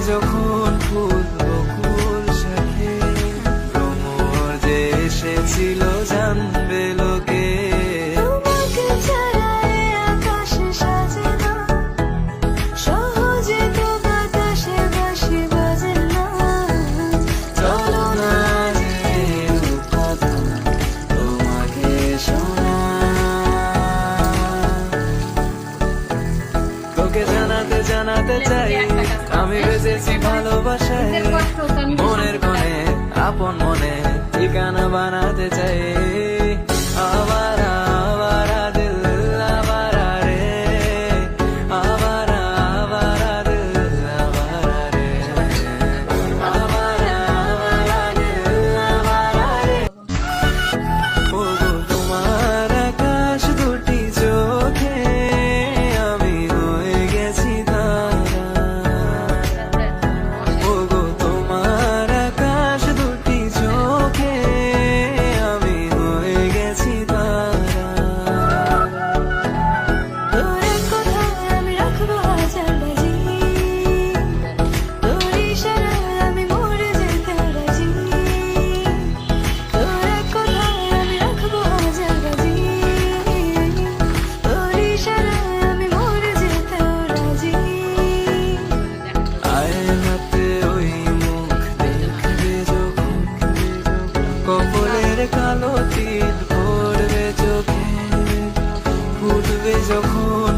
যখন ফুল বকুল শাখে, ভ্রমর যে এসেছিল জানবে লোকে। তোমাকে ছাড়া এ আকাশ সাজে না, সহজে তো বাতাসে বাঁশি বাজে না। চলো না যে কথা তোমাকে শোনাই, তোকে জানাতে জানাতে চাই আমি বেঁচেছি ভালোবাসায়। মনের কোণে আপন মনে ঠিকানা বানাতে চাই। আবারা আবারা দিল আবারা রে, আবারা আবারা দিল আবারা রে, আবারা আবারা দিল আবারা রে। ওগো তোমার আকাশ দুটি চোখে আমি হয়ে গেছি তারা। ওগো তোমার আকাশ দুটি চোখে আমি হয়ে গেছি তারা। তোর এক কথায় আমি রাখবো হাজার বাজি, তোর ইশারায় আমি মরে যেতে রাজি। তোর এক কথায় আমি রাখবো হাজার বাজি, তোর ইশারায় আমি মরে যেতে রাজি। আয়নাতে ওই মুখ দেখবে যখন, কপালের কালো তিল পড়বে চোখে, ফুটবে যখন